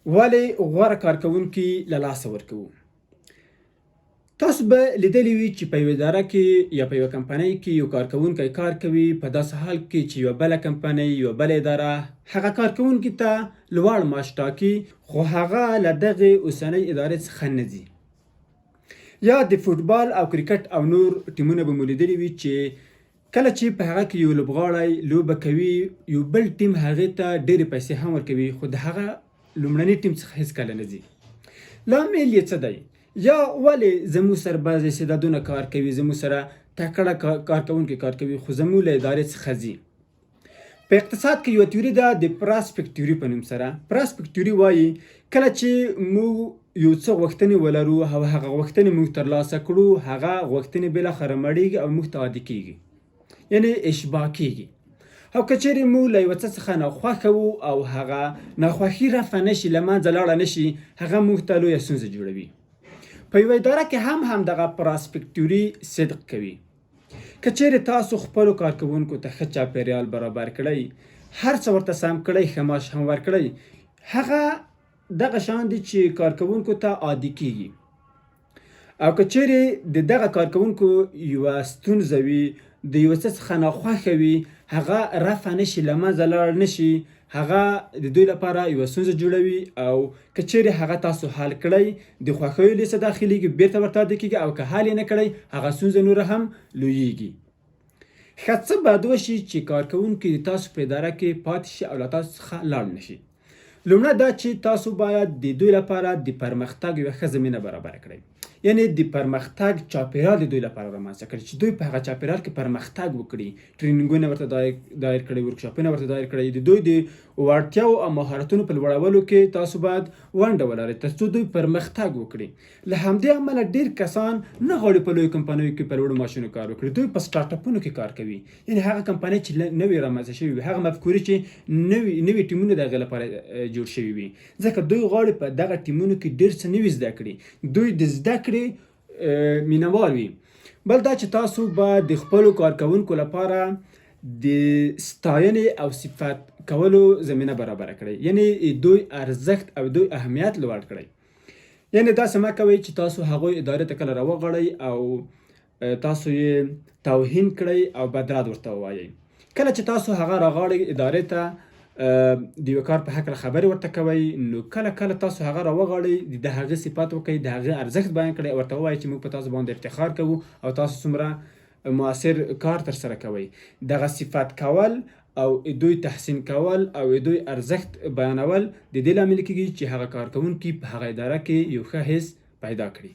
ولې غوره کارکوونکي له لاسه ورکوو؟ تاسو به لیدلی وي چې په یوه اداره کې یا په یوه کمپنۍ کې یو کارکوونکی کار کوي، په داسې حال کې چې یوه بله کمپنۍ، یوه بله اداره هغه کارکوونکي ته لوړ معاش ټاکي، خو هغه له دغې اوسنۍ ادارې څخه نه ځي. یا د فوټبال او کرکټ او نور ټیمونه به مو لیدلي وي چې کله چې په هغه کې یو لوبغاړی لوبه کوي، یو بل ټیم هغې ته ډېرې پیسې هم ورکوي، خو د هغه لومړني ټیم څخه هېڅکله نه ځي. لامل یې څه دی؟ یا ولې زموږ سره بعضې استعدادونه کار کوي، زموږ سره تکړه کارکوونکي کار کوي، خو زموږ له ادارې څخه ځي؟ په اقتصاد کې یوه تیوري ده د پراسپیکټ تیوري په نوم سره. پراسپیکټ تیوري وایي کله چې موږ یو څه غوښتنې ولرو او هغه غوښتنې موږ ترلاسه کړو، هغه غوښتنې بالاخره مړېږي او موږ ته عادي کېږي، یعنې اشباع کېږي. او که چیرې موږ له یوه څه څخه ناخوښه وو او هغه ناخوښي رفع نه شي، له منځه لاړه نه شي، هغه موږ ته لویه ستونزه جوړوي. په یوه اداره کې هم همدغه پراسپیکټ تیوري صدق کوي. که چیرې تاسو خپلو کارکوونکو ته ښه چاپېریال برابر کړئ، هر څه ورته سم کړئ، ښه معاش هم ورکړئ، هغه دغه شان دي چې کارکوونکو ته عادي کېږي. او که چیرې د دغه کارکوونکو یوه ستونزه وي، د یوه څه څخه ناخوښه وي، هغه رفع نه شي، له منځه لاړ نه شي، هغه د دوی لپاره یوه ستونزه جوړوي. او که چیرې هغه تاسو حل کړئ، د خوښیو لیسته داخلیږي، بیرته ورته عادي کېږي. او که حل یې نه کړئ، هغه ستونزه نوره هم لویېږي. ښه څه باید وشي چې کارکوونکي د تاسو په اداره کې پاتې شي او له تاسو څخه لاړ نه شي؟ لومړی دا چې تاسو باید د دوی لپاره د پرمختګ یوه ښه زمینه برابره کړئ، یعنې د پرمختګ چاپېریال د دوی لپاره رامنځته کړئ چې دوی په هغه چاپېریال کې پرمختګ وکړي. ټرینینګونه ورته دایر کړئ، ورکشاپونه ورته دایر کړئ. د دوی د وړتیاو او مهارتونو په لوړولو کې تاسو باید ونډه ولرئ تر څو دوی پرمختګ وکړي. له همدې امله ډېر کسان نه غواړي په لویو کمپنیو کې په لوړو معاشونو کار وکړي، دوی په سټارټ اپونو کې کار کوي. یعنې هغه کمپنۍ چې نوې رامنځته شوې وي، هغه مفکورې چې نوي ټیمونه د هغې لپاره جوړ شوي وي، ځکه دوی غواړي په دغه ټیمونو کې ډېر څه نوي زده کړي، دوی د زده کړې مینوال وي. بل دا چې تاسو باید د خپلو کارکوونکو لپاره د ستاینې او صفت کولو زمینه برابره کړئ، یعنې دوی ارزښت او دوی اهمیت لوړ کړئ. یعنې داسې مه کوئ چې تاسو هغوی ادارې ته کله راوغواړئ او تاسو یې توهین کړئ او بدرد ورته ووایئ. کله چې تاسو هغه راغواړئ ادارې ته د یو کار په هکله خبرې ورته کوئ، نو کله تاسو هغه راوغواړئ، د هغې صفت وکئ، د هغې ارزښت بیان کړئ او ورته ووایئ چې موږ په تاسو باندې افتخار کوو او تاسو څومره مؤثر کار ترسره کوئ. دغه صفت کول او دوی تحسین کول او دوی ارزښت بیانول د دې لامل کېږي چې هغه کارکوونکي په هغه اداره کې یو ښه حس پیدا کړي.